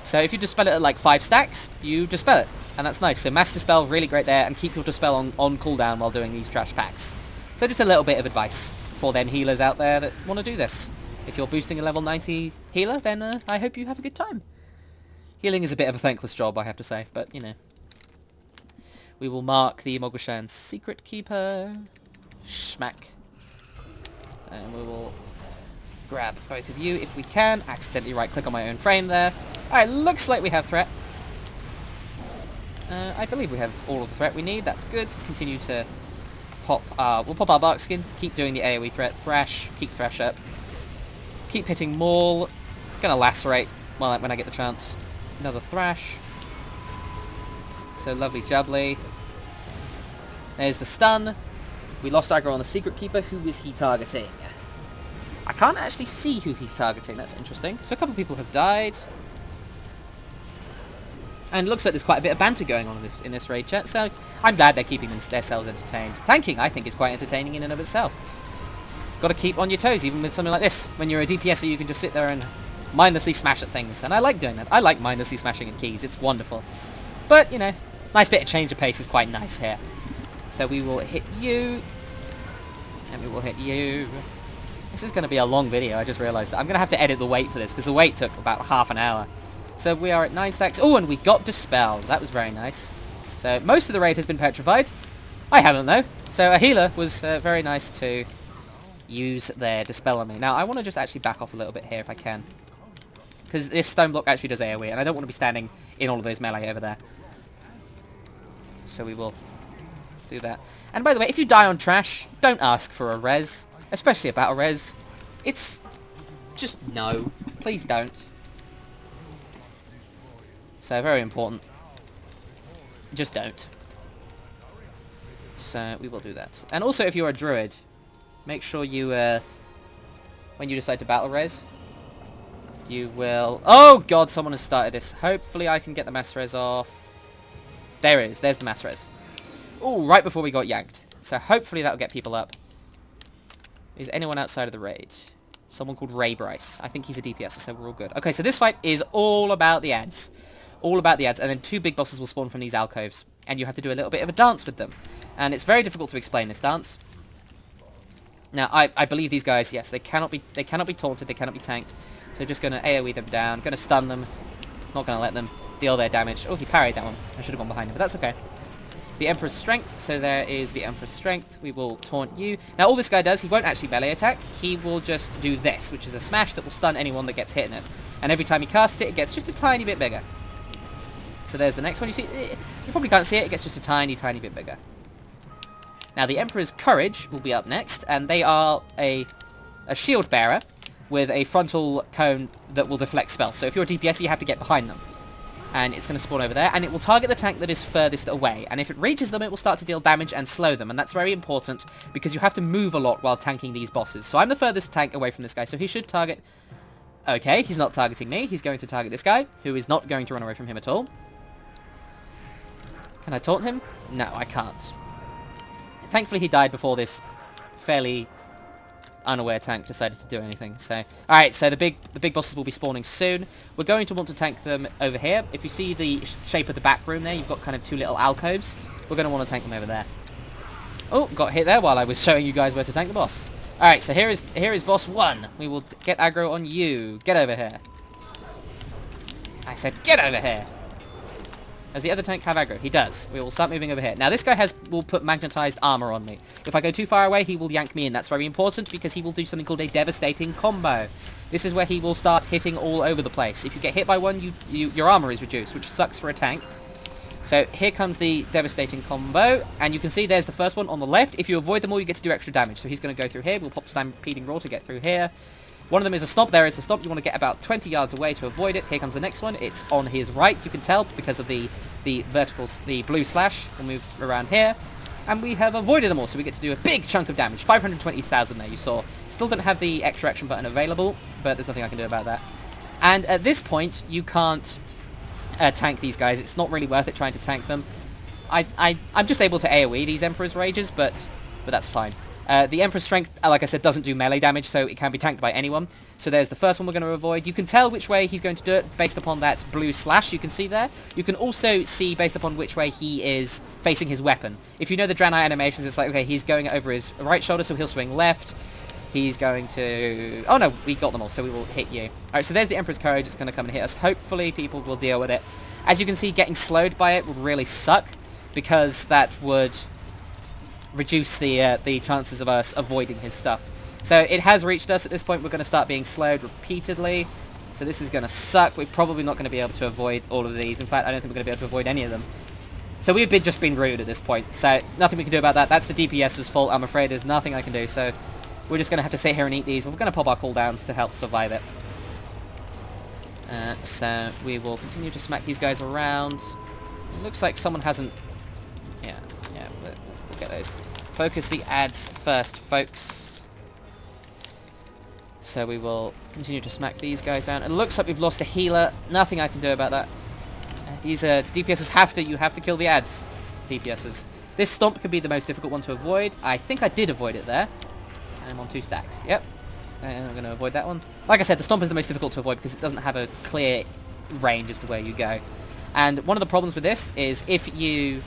So if you dispel it at like 5 stacks, you dispel it. And that's nice. So Mass Dispel, really great there, and keep your Dispel on cooldown while doing these trash packs. So just a little bit of advice for them healers out there that want to do this. If you're boosting a level 90 healer, then I hope you have a good time. Healing is a bit of a thankless job, I have to say, but, you know. We will mark the Mogoshan's Secret Keeper. Schmack. And we will grab both of you if we can. Accidentally right-click on my own frame there. Alright, looks like we have threat. I believe we have all of the threat we need. That's good. Continue to pop... we'll pop our bark skin. Keep doing the AoE threat. Thrash. Keep Thrash up. Keep hitting Maul. Gonna lacerate when I get the chance. Another Thrash. So lovely jubbly. There's the stun. We lost aggro on the Secret Keeper. Who is he targeting? I can't actually see who he's targeting. That's interesting. So a couple of people have died. And it looks like there's quite a bit of banter going on in this raid chat. So I'm glad they're keeping themselves entertained. Tanking, I think, is quite entertaining in and of itself. Got to keep on your toes, even with something like this. When you're a DPSer, you can just sit there and mindlessly smash at things. And I like doing that. I like mindlessly smashing at keys. It's wonderful. But, you know, nice bit of change of pace is quite nice here. So we will hit you. And we will hit you. This is going to be a long video, I just realised. I'm going to have to edit the wait for this, because the wait took about half an hour. So we are at 9 stacks. Oh, and we got Dispelled. That was very nice. So most of the raid has been petrified. I haven't, though. So a healer was very nice to use their Dispel on me. Now, I want to just actually back off a little bit here if I can. Because this stone block actually does AoE, and I don't want to be standing in all of those melee over there. So we will do that. And by the way, if you die on trash, don't ask for a res. Especially a battle res. It's... just no. Please don't. So, very important. Just don't. So, we will do that. And also, if you're a druid, make sure you, when you decide to battle res, you will... Oh, God, someone has started this. Hopefully, I can get the mass res off. There it is. There's the mass res. Oh, right before we got yanked. So, hopefully, that'll get people up. Is anyone outside of the raid? Someone called Ray Bryce. I think he's a DPS, so we're all good. Okay, so this fight is all about the ads. All about the ads, and then 2 big bosses will spawn from these alcoves, and you have to do a little bit of a dance with them. And it's very difficult to explain this dance. Now, I believe these guys, yes, they cannot be taunted, they cannot be tanked. So just gonna AoE them down, gonna stun them, not gonna let them deal their damage. Oh, he parried that one. I should have gone behind him, but that's okay. The Emperor's Strength, so there is the Emperor's Strength. We will taunt you. Now, all this guy does, he won't actually melee attack. He will just do this, which is a smash that will stun anyone that gets hit in it. And every time he casts it, it gets just a tiny bit bigger. So there's the next one. You see, you probably can't see it. It gets just a tiny, tiny bit bigger. Now, the Emperor's Courage will be up next, and they are a shield bearer with a frontal cone that will deflect spells. So if you're a DPS, you have to get behind them. And it's going to spawn over there, and it will target the tank that is furthest away. And if it reaches them, it will start to deal damage and slow them. And that's very important, because you have to move a lot while tanking these bosses. So I'm the furthest tank away from this guy, so he should target... Okay, he's not targeting me. He's going to target this guy, who is not going to run away from him at all. Can I taunt him? No, I can't. Thankfully, he died before this fairly unaware tank decided to do anything. So, alright, so the big bosses will be spawning soon. We're going to want to tank them over here. If you see the shape of the back room there, you've got kind of 2 little alcoves. We're going to want to tank them over there. Oh, got hit there while I was showing you guys where to tank the boss. Alright, so here is boss 1. We will get aggro on you. Get over here. I said get over here. Does the other tank have aggro? He does. We will start moving over here. Now, this guy will put magnetized armor on me. If I go too far away, he will yank me in. That's very important because he will do something called a devastating combo. This is where he will start hitting all over the place. If you get hit by one, your armor is reduced, which sucks for a tank. So here comes the devastating combo, and you can see there's the first one on the left. If you avoid them all, you get to do extra damage. So he's going to go through here. We'll pop Stampeding Roar to get through here. One of them is a stomp. There is the stomp. You want to get about 20 yards away to avoid it. Here comes the next one. It's on his right. You can tell because of the verticals, the blue slash. We'll move around here. And we have avoided them all, so we get to do a big chunk of damage. 520,000 there, you saw. Still don't have the extra action button available, but there's nothing I can do about that. And at this point, you can't tank these guys. It's not really worth it trying to tank them. I'm just able to AoE these Emperor's Rages, but that's fine. The Emperor's Strength, like I said, doesn't do melee damage, so it can be tanked by anyone. So there's the first one we're going to avoid. You can tell which way he's going to do it based upon that blue slash you can see there. You can also see based upon which way he is facing his weapon. If you know the Draenei animations, it's like, okay, he's going over his right shoulder, so he'll swing left. He's going to... Oh no, we got them all, so we will hit you. Alright, so there's the Emperor's Courage. It's going to come and hit us. Hopefully people will deal with it. As you can see, getting slowed by it would really suck, because that would reduce the chances of us avoiding his stuff. So it has reached us at this point. We're going to start being slowed repeatedly. So this is going to suck. We're probably not going to be able to avoid all of these. In fact, I don't think we're going to be able to avoid any of them. So we've just been rude at this point. So nothing we can do about that. That's the DPS's fault. I'm afraid there's nothing I can do. So we're just going to have to sit here and eat these. We're going to pop our cooldowns to help survive it. So we will continue to smack these guys around. It looks like someone hasn't... Yeah, we'll get those. Focus the ads first, folks. So we will continue to smack these guys down. It looks like we've lost a healer. Nothing I can do about that. These DPSs you have to kill the ads. DPSs. This stomp could be the most difficult one to avoid. I think I did avoid it there. And I'm on 2 stacks. Yep. And I'm going to avoid that one. Like I said, the stomp is the most difficult to avoid because it doesn't have a clear range as to where you go. And one of the problems with this is if you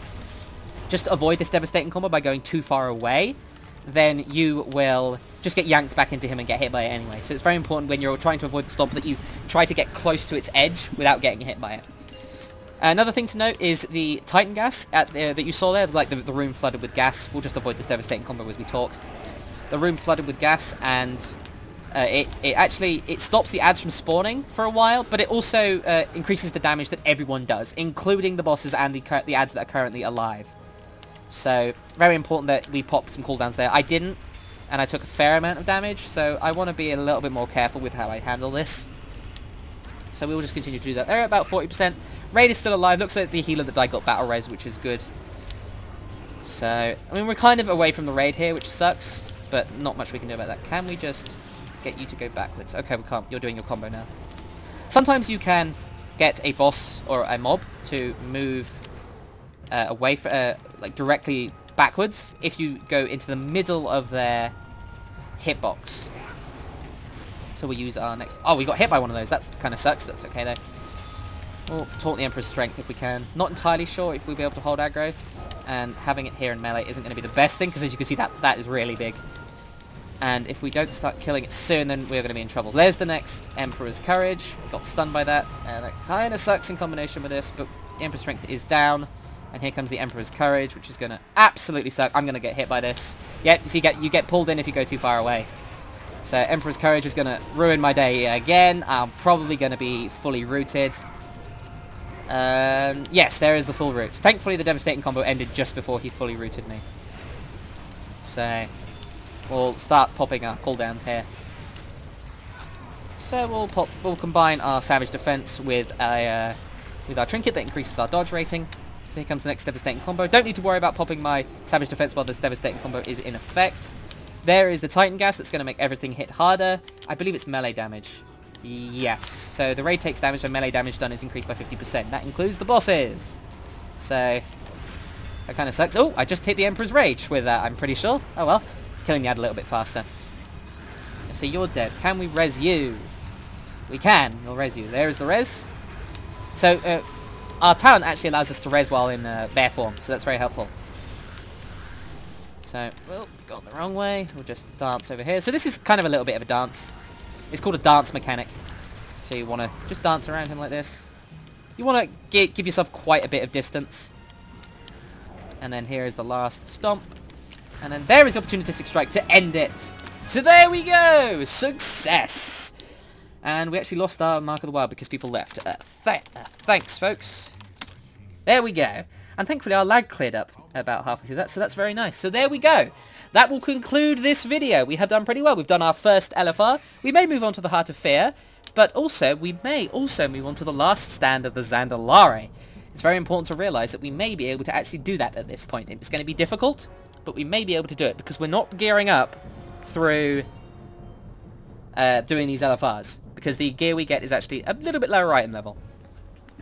just avoid this devastating combo by going too far away, then you will just get yanked back into him and get hit by it anyway. So it's very important when you're trying to avoid the stomp that you try to get close to its edge without getting hit by it. Another thing to note is the Titan gas that you saw there, like the room flooded with gas. We'll just avoid this devastating combo as we talk. The room flooded with gas, and it stops the ads from spawning for a while, but it also increases the damage that everyone does, including the bosses and the ads that are currently alive. So very important that we pop some cooldowns there. I didn't, and I took a fair amount of damage, so I want to be a little bit more careful with how I handle this. So we will just continue to do that. They're at about 40%. Raid is still alive. Looks like the healer that died got battle res, which is good. So, I mean, we're kind of away from the raid here, which sucks, but not much we can do about that. Can we just get you to go backwards? Okay, we can't. You're doing your combo now. Sometimes you can get a boss or a mob to move away from, like directly backwards if you go into the middle of their hitbox. So we'll use our next... Oh, we got hit by one of those. That kind of sucks. That's okay, though. We'll taunt the Emperor's Strength if we can. Not entirely sure if we'll be able to hold aggro. And having it here in melee isn't going to be the best thing, because as you can see, that is really big. And if we don't start killing it soon, then we're going to be in trouble. There's the next Emperor's Courage. Got stunned by that. That kind of sucks in combination with this, but the Emperor's Strength is down. And here comes the Emperor's Courage, which is going to absolutely suck. I'm going to get hit by this. Yep, you see, you get pulled in if you go too far away. So Emperor's Courage is going to ruin my day again. I'm probably going to be fully rooted. Yes, there is the full root. Thankfully, the devastating combo ended just before he fully rooted me. So we'll start popping our cooldowns here. So we'll combine our Savage Defense with our Trinket that increases our dodge rating. So here comes the next devastating combo. Don't need to worry about popping my Savage Defense while this devastating combo is in effect. There is the Titan gas that's going to make everything hit harder. I believe it's melee damage. Yes. So the raid takes damage, and melee damage done is increased by 50%. That includes the bosses. So that kind of sucks. Oh, I just hit the Emperor's Rage with that, I'm pretty sure. Oh well. Killing the ad a little bit faster. So you're dead. Can we res you? We can. We'll res you. There is the res. So our talent actually allows us to res while in bear form. So that's very helpful. So, well, gone the wrong way. We'll just dance over here. So this is kind of a little bit of a dance. It's called a dance mechanic. So you want to just dance around him like this. You want to give yourself quite a bit of distance. And then here is the last stomp. And then there is the opportunistic strike to end it. So there we go! Success! And we actually lost our Mark of the Wild because people left. Thanks, folks. There we go. And thankfully our lag cleared up about halfway through that, so that's very nice. So there we go. That will conclude this video. We have done pretty well. We've done our first LFR. We may move on to the Heart of Fear, but also we may also move on to the last stand of the Zandalari. It's very important to realise that we may be able to actually do that at this point. It's going to be difficult, but we may be able to do it because we're not gearing up through doing these LFRs, because the gear we get is actually a little bit lower item level.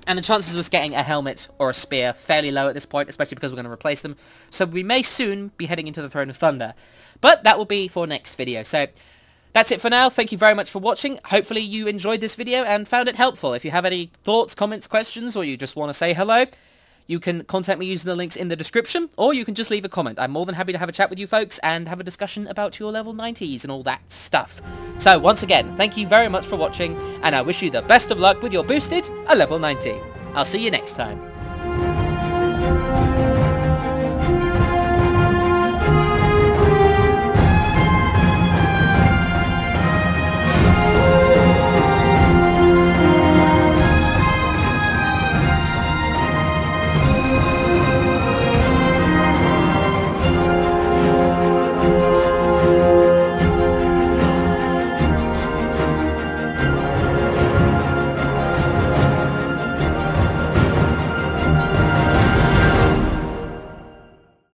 And the chances of us getting a helmet or a spear fairly low at this point, especially because we're going to replace them. So we may soon be heading into the Throne of Thunder. But that will be for next video. So that's it for now. Thank you very much for watching. Hopefully you enjoyed this video and found it helpful. If you have any thoughts, comments, questions, or you just want to say hello, you can contact me using the links in the description, or you can just leave a comment. I'm more than happy to have a chat with you folks and have a discussion about your level 90s and all that stuff. So once again, thank you very much for watching, and I wish you the best of luck with your boosted a level 90. I'll see you next time.